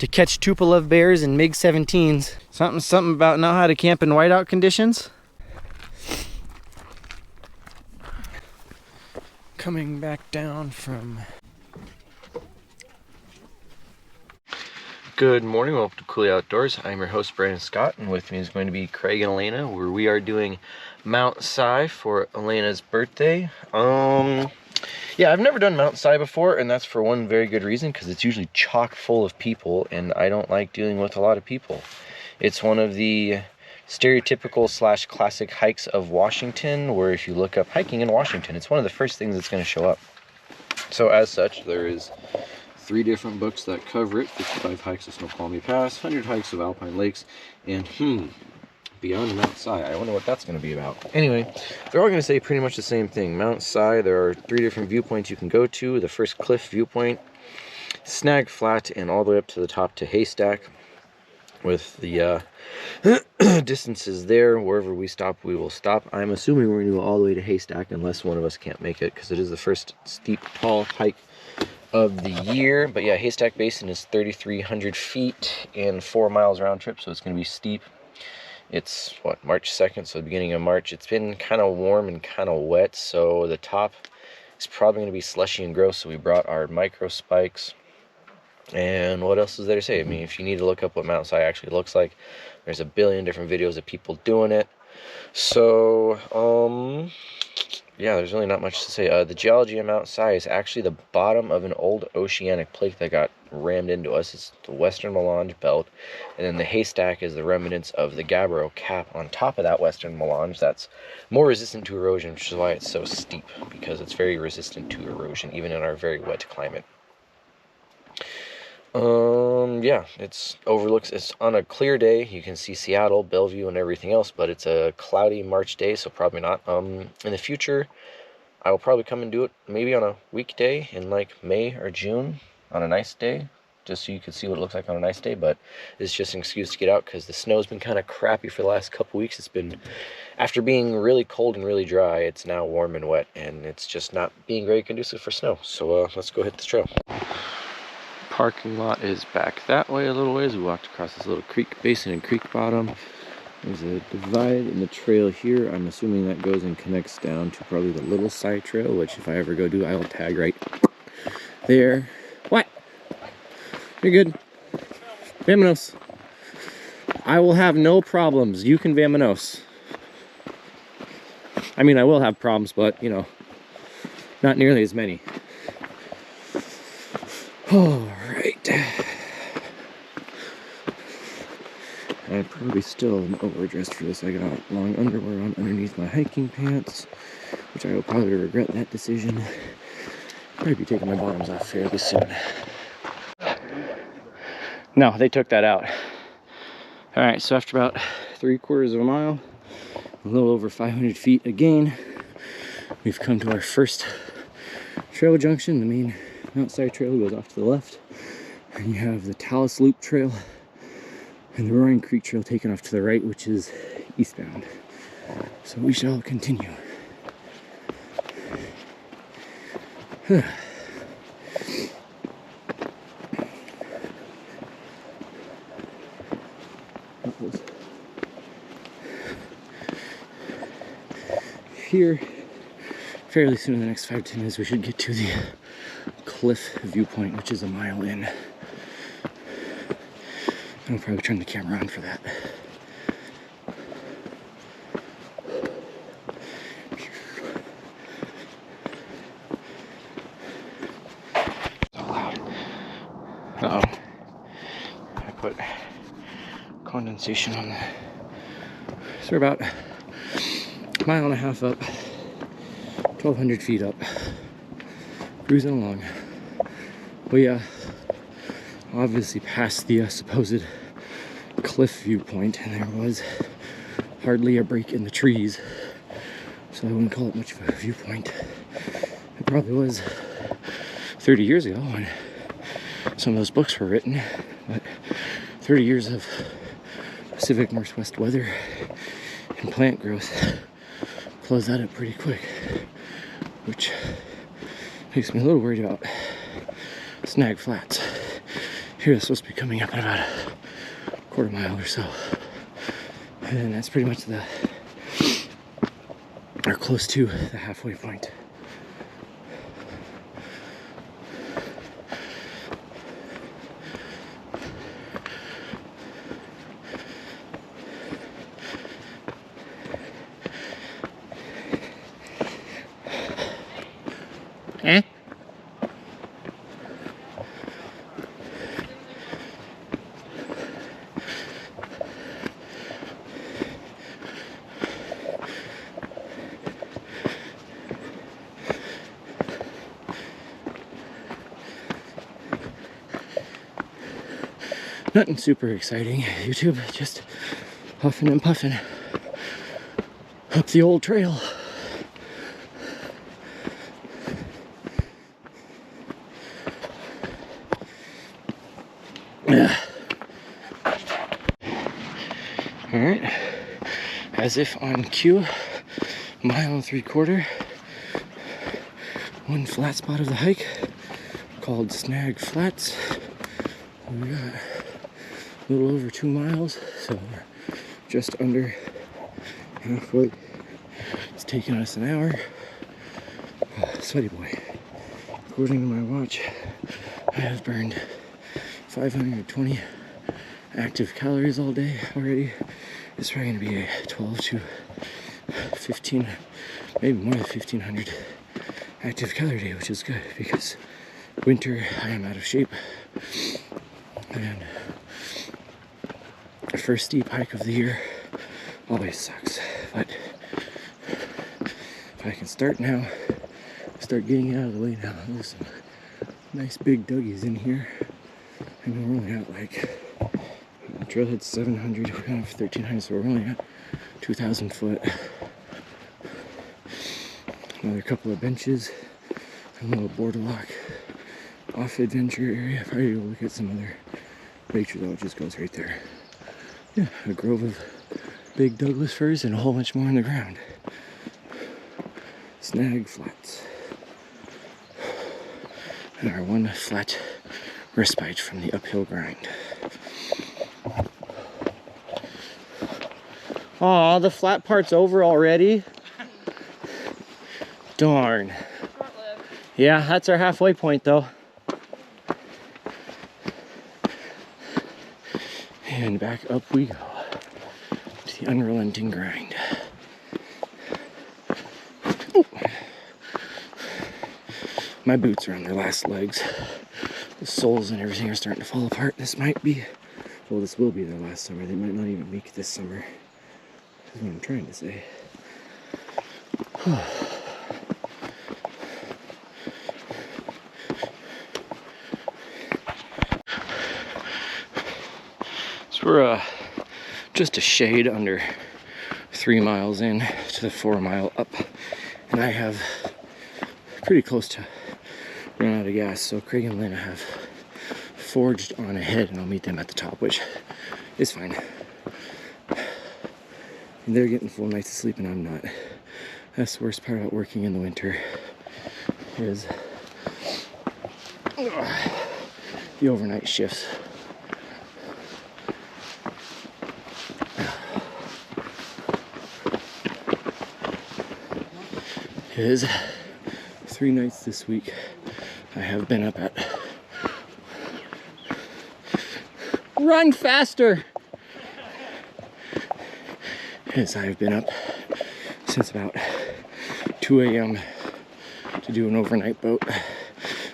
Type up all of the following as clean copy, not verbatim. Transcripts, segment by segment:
to catch Tupolev bears and MiG-17s. Something about know how to camp in whiteout conditions. Coming back down from... Good morning, welcome to Cooley Outdoors. I'm your host, Brandon Scott, and with me is going to be Craig and Elena, where we are doing Mount Si for Elena's birthday. Yeah, I've never done Mount Si before, and that's for one very good reason, because it's usually chock full of people, and I don't like dealing with a lot of people. It's one of the stereotypical / classic hikes of Washington, where if you look up hiking in Washington, it's one of the first things that's going to show up. So as such, there is 3 different books that cover it: 55 hikes of Snoqualmie Pass, 100 hikes of Alpine lakes, and Beyond Mount Si. I wonder what that's going to be about. Anyway, they're all going to say pretty much the same thing. Mount Si, there are 3 different viewpoints you can go to. The first cliff viewpoint, Snag Flat, and all the way up to the top to Haystack. With the distances there, wherever we stop, we will stop. I'm assuming we're going to go all the way to Haystack unless one of us can't make it, because it is the first steep, tall hike of the year. But yeah, Haystack Basin is 3,300 feet and 4 miles round trip, so it's going to be steep. It's what, March 2nd, so the beginning of March. It's been kind of warm and kind of wet, so the top is probably going to be slushy and gross, so we brought our micro spikes. And what else is there to say? I mean, if you need to look up what Mount Si actually looks like, there's a billion different videos of people doing it. So yeah, there's really not much to say. The geology of Mount Si is actually the bottom of an old oceanic plate that got rammed into us. It's the Western Melange Belt, and then the Haystack is the remnants of the Gabbro Cap on top of that Western Melange that's more resistant to erosion, which is why it's so steep, because it's very resistant to erosion, even in our very wet climate. Yeah, it's on a clear day. You can see Seattle, Bellevue, and everything else, but it's a cloudy March day, so probably not. In the future, I will probably come and do it maybe on a weekday in like May or June on a nice day, just so you can see what it looks like on a nice day. But it's just an excuse to get out, because the snow's been kind of crappy for the last couple weeks. It's been, after being really cold and really dry, it's now warm and wet, and it's just not being very conducive for snow. So let's go hit this trail. Parking lot is back that way a little ways. We walked across this little creek basin and creek bottom. There's a divide in the trail here. I'm assuming that goes and connects down to probably the Little Si Trail, which if I ever go do, I will tag right there. What? You're good. Vamonos. I will have no problems. You can vamonos. I mean, I will have problems, but, you know, not nearly as many. All right. I'm probably still overdressed for this. I got long underwear on underneath my hiking pants, which I will probably regret that decision. Probably be taking my bottoms off fairly soon. No, they took that out. All right, so after about 3/4 of a mile, a little over 500 feet again, we've come to our first trail junction. The main Mount Si Trail goes off to the left, and you have the Talus Loop Trail and the Roaring Creek Trail taken off to the right, which is eastbound. So we shall continue. Here, fairly soon in the next 5-10 minutes, we should get to the cliff viewpoint, which is a mile in. I'll probably turn the camera on for that. So loud. Uh-oh. I put condensation on the... So we're about a mile and a half up, 1,200 feet up, cruising along. We obviously passed the supposed cliff viewpoint, and there was hardly a break in the trees, so I wouldn't call it much of a viewpoint. It probably was 30 years ago when some of those books were written, but 30 years of Pacific Northwest weather and plant growth blows that up pretty quick, which makes me a little worried about snag flats here it's supposed to be coming up in about a quarter mile or so. And that's pretty much or close to the halfway point. Eh? Nothing super exciting, YouTube, just huffing and puffing up the old trail. Alright, as if on cue, 1 3/4 miles, one flat spot of the hike called Snag Flats. We got a little over 2 miles, so we're just under halfway. It's taken us an hour. Sweaty boy. According to my watch, I have burned 520 active calories all day already. It's probably going to be a 12 to 15, maybe more than 1,500 active calorie day, which is good because winter I am out of shape. And the first steep hike of the year always sucks, but if I can start now, start getting out of the way now. There's some nice big duggies in here. I mean, we're only at like, the trailhead's 700, we're kind of 1,300, so we're only at 2,000 foot. Another couple of benches, a little border lock off adventure area. Probably go look at some other nature though, it just goes right there. Yeah, a grove of big Douglas firs and a whole bunch more in the ground. Snag Flats. And our one flat respite from the uphill grind. Aw, the flat part's over already? Darn. Yeah, that's our halfway point though. And back up we go to the unrelenting grind. Ooh. My boots are on their last legs. The soles and everything are starting to fall apart. This might be, well, this will be their last summer. They might not even make it this summer. That's what I'm trying to say. So we're just a shade under 3 miles in to the 4 mile up, and I have pretty close to run out of gas. So Craig and Lena have forged on ahead, and I'll meet them at the top, which is fine. And they're getting full nights of sleep, and I'm not. That's the worst part about working in the winter is the overnight shifts. It is 3 nights this week. I have been up at... Run faster! As I've been up since about 2 a.m. to do an overnight boat.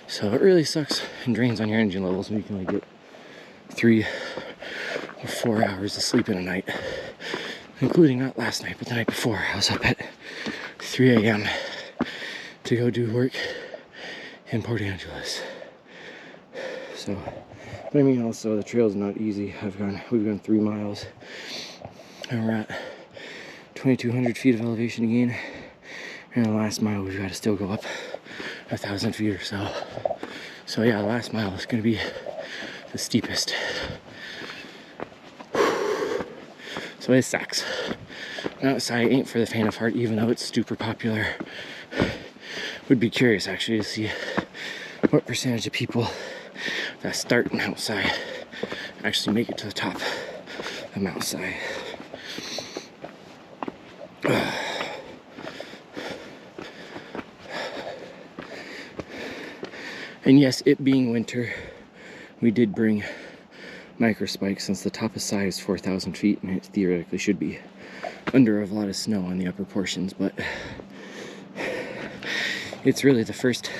So it really sucks and drains on your engine levels when you can only get 3 or 4 hours of sleep in a night. Including not last night, but the night before. I was up at 3 a.m. to go do work in Port Angeles. So, but I mean also the trail's not easy. We've gone 3 miles and we're at 2,200 feet of elevation again. And the last mile we've got to still go up 1,000 feet or so. So yeah, the last mile is going to be the steepest. So it sucks. Outside ain't for the faint of heart, even though it's super popular. Would be curious actually to see what percentage of people that start Mount Si actually make it to the top of Mount Si. And yes, it being winter, we did bring microspikes since the top of Si is 4,000 feet and it theoretically should be under a lot of snow on the upper portions, but it's really the first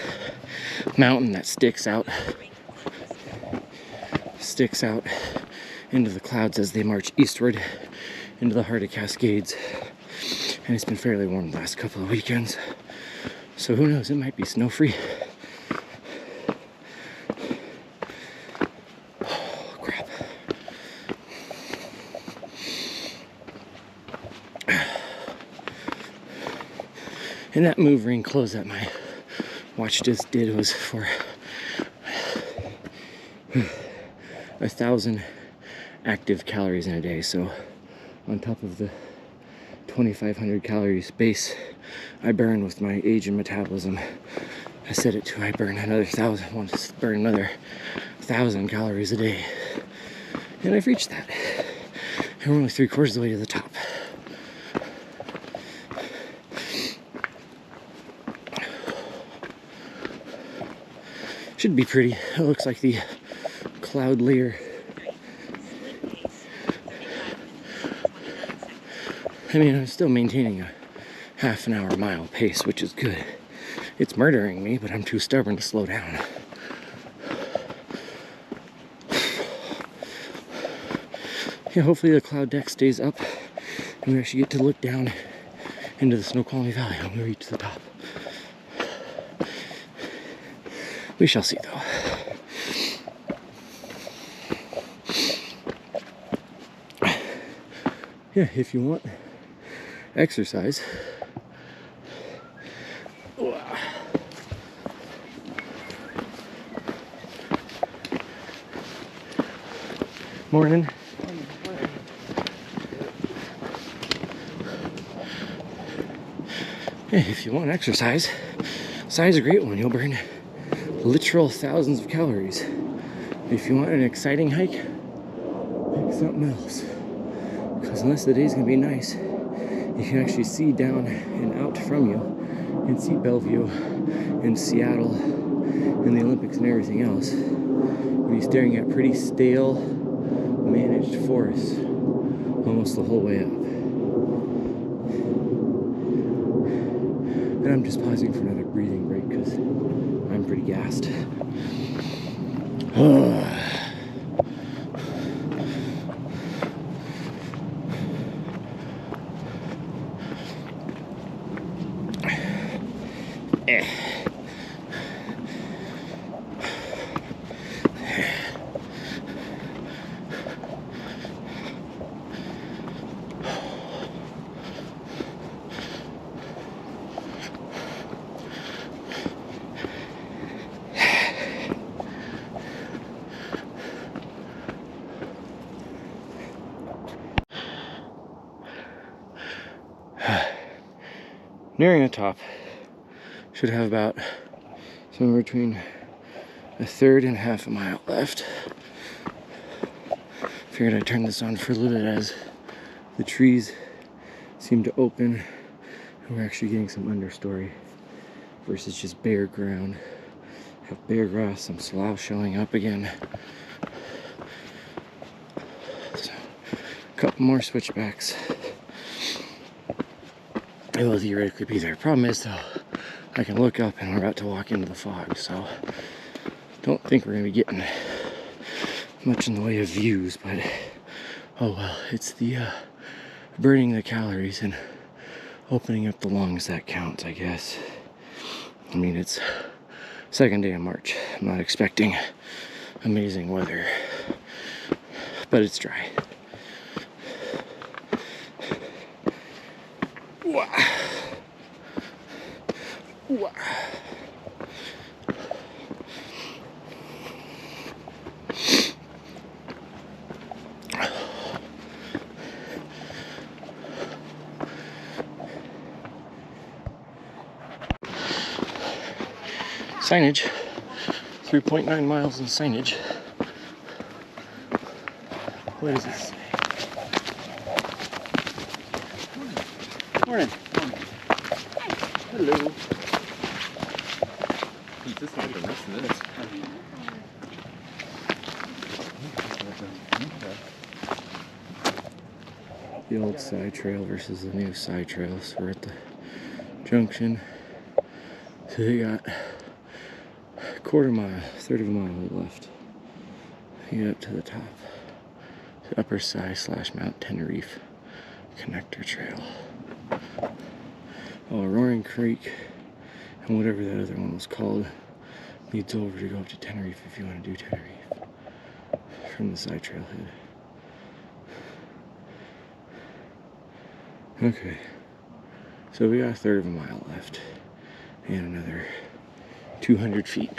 mountain that sticks out into the clouds as they march eastward into the heart of Cascades. And it's been fairly warm the last couple of weekends, so who knows, it might be snow free. Oh crap. And that move ring close that my watch just did was for 1,000 active calories in a day. So on top of the 2,500 calories base I burn with my age and metabolism, I set it to I burn another 1,000, want to burn another 1,000 calories a day. And I've reached that. And we're only 3/4 of the way to the top. Should be pretty. It looks like the cloud layer. I mean, I'm still maintaining a half an hour mile pace, which is good. It's murdering me, but I'm too stubborn to slow down. Yeah, hopefully the cloud deck stays up and we actually get to look down into the Snoqualmie Valley when we reach the top. We shall see, though. Yeah, if you want exercise, morning. Yeah, if you want exercise, Si's a great one. You'll burn literal thousands of calories. If you want an exciting hike, pick something else. Because unless the day's gonna be nice, you can actually see down and out from you and see Bellevue and Seattle and the Olympics and everything else. You'll be staring at pretty stale, managed forests almost the whole way up. And I'm just pausing for another breathing break because I'm pretty gassed. Nearing the top. Should have about somewhere between 1/3 and half a mile left. Figured I'd turn this on for a little bit as the trees seem to open and we're actually getting some understory versus just bare ground. Have bare grass, some slough showing up again. So, a couple more switchbacks. It will theoretically be there. Problem is though, I can look up and we're about to walk into the fog, so don't think we're gonna be getting much in the way of views, but oh well, it's the burning the calories and opening up the lungs that counts, I guess. I mean, it's second day of March. I'm not expecting amazing weather, but it's dry. Signage 3.9 miles in signage. What does it say? Morning. Hello. Is this like the rest of this? The old side trail versus the new side trail. So we're at the junction. So they got a quarter mile, third of a mile left. You get up to the top. The upper side / Mount Tenerife connector trail. Oh, Roaring Creek and whatever that other one was called leads over to go up to Tenerife if you want to do Tenerife from the side trailhead. Okay, so we got a third of a mile left and another 200 feet.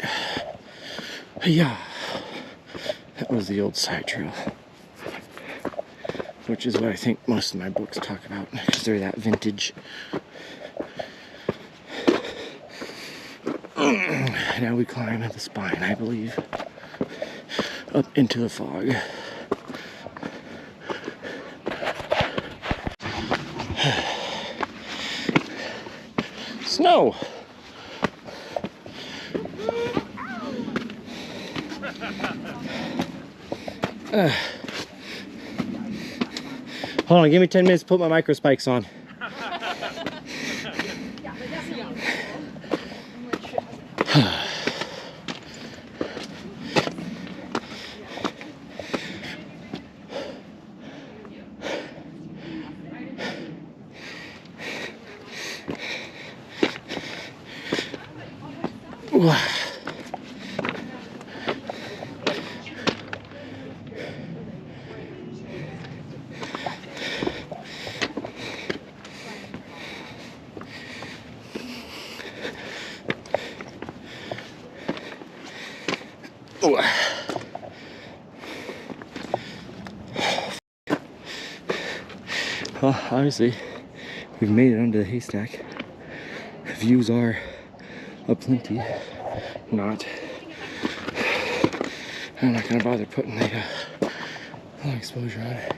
Yeah, that was the old side trail, which is what I think most of my books talk about because they're that vintage. Now we climb at the spine, I believe, up into the fog. Snow! Hold on, give me 10 minutes to put my micro spikes on. Well, obviously, we've made it onto the Haystack. Views are aplenty. I'm not gonna bother putting the long exposure on it.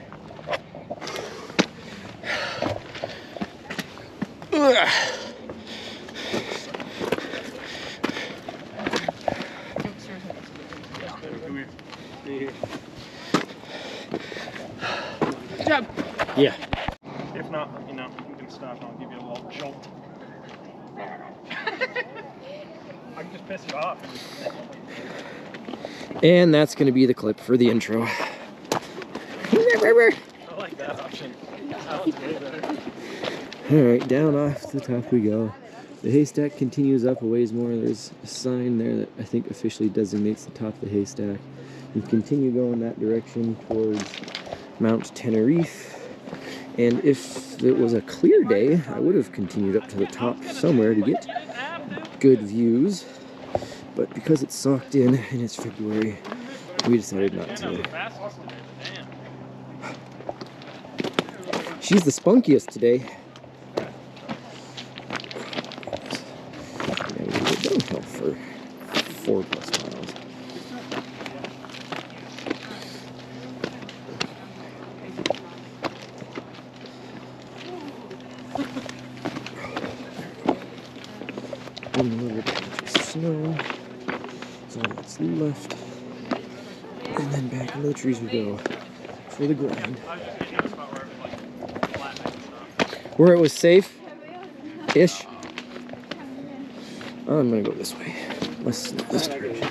Good job. Yeah. If not, you know, you can stop and I'll give you a little jolt. I can just piss you off. And that's gonna be the clip for the intro. I like that option. That sounds way better. Alright, down off the top we go. The haystack continues up a ways more. There's a sign there that I think officially designates the top of the haystack. You continue going that direction towards Mount Tenerife. And if it was a clear day, I would have continued up to the top somewhere to get good views. But because it's socked in and it's February, we decided not to. She's the spunkiest today. Yeah, we go downhill for 4+ miles. Another patch of snow. That's all that's left. And then back into the trees we go for the grind. Where it was safe-ish. I'm gonna go this way. Let's not this direction.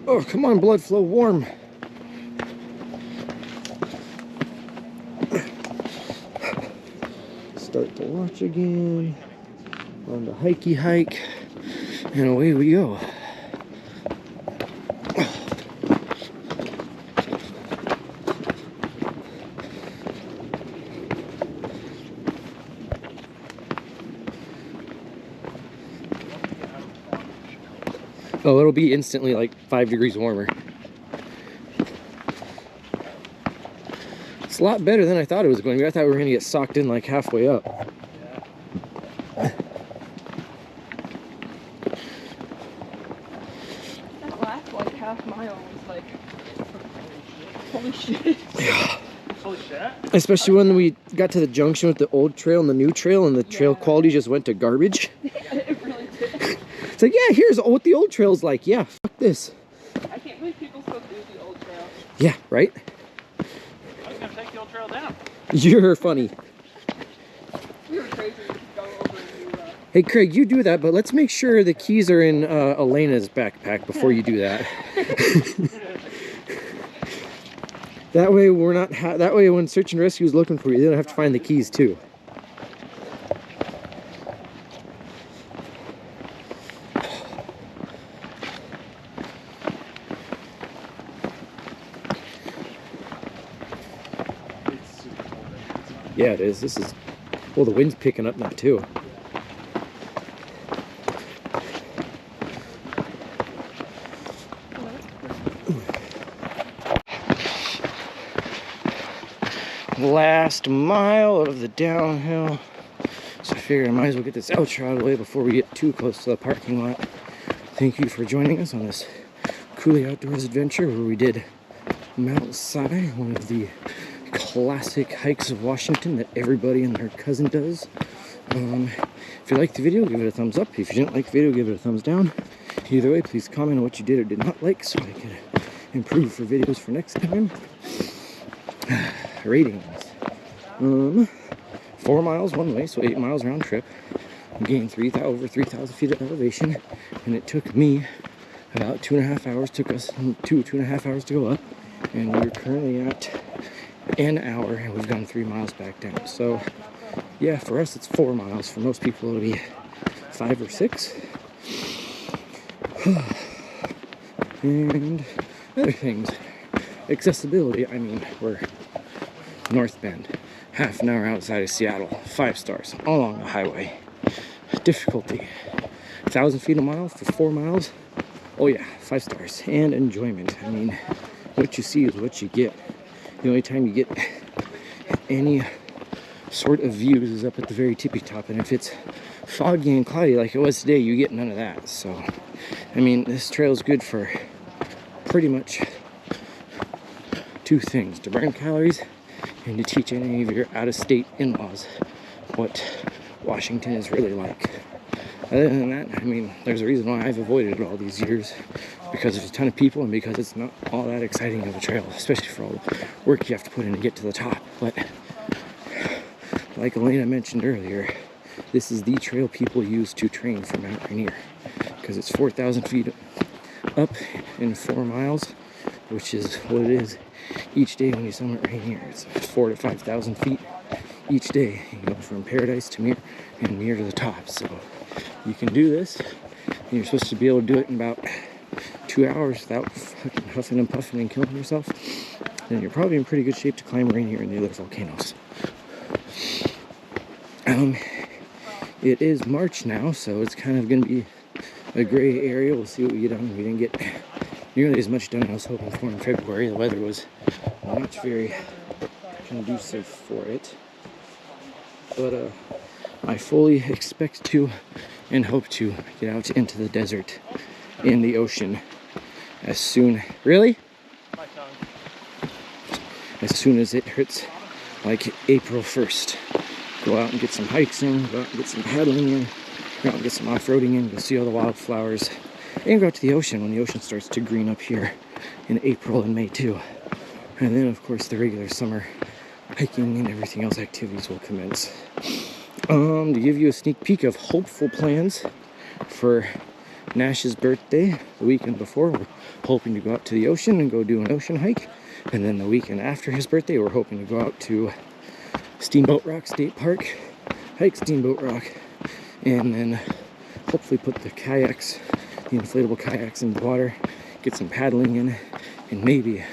Oh, come on, blood flow, warm. Start the watch again. On the hikey hike. And away we go. Oh, it'll be instantly like 5 degrees warmer. It's a lot better than I thought it was going to be. I thought we were going to get socked in like halfway up. That last like half mile was like, holy shit. Holy shit. Especially when we got to the junction with the old trail and the new trail, and the trail quality just went to garbage. It really did. It's like, yeah, here's what the old trail's like. Yeah, fuck this. I can't believe people still do the old trail. Yeah, right? I was gonna take the old trail down. You're funny. We were crazy to go over and do Hey, Craig, you do that, but let's make sure the keys are in Elena's backpack before you do that. That way we're not. That way, when search and rescue is looking for you, they don't have to find the keys too. It's super cold. Yeah, it is. This is. Well, the wind's picking up now too. Last mile of the downhill, so I figured I might as well get this outro out of the way before we get too close to the parking lot. Thank you for joining us on this Coulee Outdoors adventure where we did Mount Si, one of the classic hikes of Washington that everybody and their cousin does. If you liked the video, give it a thumbs up. If you didn't like the video, give it a thumbs down. Either way, please comment on what you did or did not like so I can improve for videos for next time. Ratings. 4 miles one way, so 8 miles round trip. Gained over 3,000 feet of elevation, and it took me about 2.5 hours. Took us 2.5 hours to go up, and we're currently at an hour, and we've gone 3 miles back down. So, yeah, for us it's 4 miles. For most people it'll be 5 or 6. And other things. Accessibility, I mean, we're North Bend, half an hour outside of Seattle, 5 stars, all along the highway. Difficulty, 1,000 feet a mile for 4 miles. Oh yeah, 5 stars. And enjoyment, I mean, what you see is what you get. The only time you get any sort of views is up at the very tippy top, and if it's foggy and cloudy like it was today, you get none of that. So, I mean, this trail is good for pretty much 2 things: to burn calories and to teach any of your out-of-state in-laws what Washington is really like. Other than that, I mean, there's a reason why I've avoided it all these years, because there's a ton of people and because it's not all that exciting of a trail, especially for all the work you have to put in to get to the top. But like Elena mentioned earlier, this is the trail people use to train for Mount Rainier, because it's 4,000 feet up in 4 miles, which is what it is each day when you summit Rainier. It's 4,000 to 5,000 feet each day. You go from Paradise to Muir and Muir to the top. So you can do this, and you're supposed to be able to do it in about 2 hours without fucking huffing and puffing and killing yourself. Then you're probably in pretty good shape to climb Rainier and the other volcanoes. It is March now, so it's kind of going to be a gray area. We'll see what we get done. We didn't get nearly as much done as I was hoping for in February. The weather was not very conducive for it. But I fully expect to and hope to get out into the desert, in the ocean, as soon... Really? My tongue. As soon as it hits like April 1st. Go out and get some hikes in, go out and get some paddling in, go out and get some off-roading in, go see all the wildflowers, and go out to the ocean when the ocean starts to green up here in April and May too. And then of course the regular summer hiking and everything else activities will commence. To give you a sneak peek of hopeful plans for Nash's birthday, the weekend before, we're hoping to go out to the ocean and go do an ocean hike. And then the weekend after his birthday, we're hoping to go out to Steamboat Rock State Park, hike Steamboat Rock, and then hopefully put the kayaks, the inflatable kayaks in the water, get some paddling in, and maybe,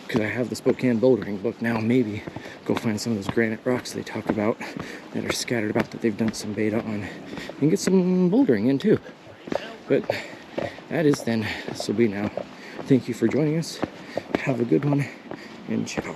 because I have the Spokane bouldering book now, maybe go find some of those granite rocks they talk about that are scattered about that they've done some beta on, and get some bouldering in too. But that is then, this will be now. Thank you for joining us. Have a good one, and ciao.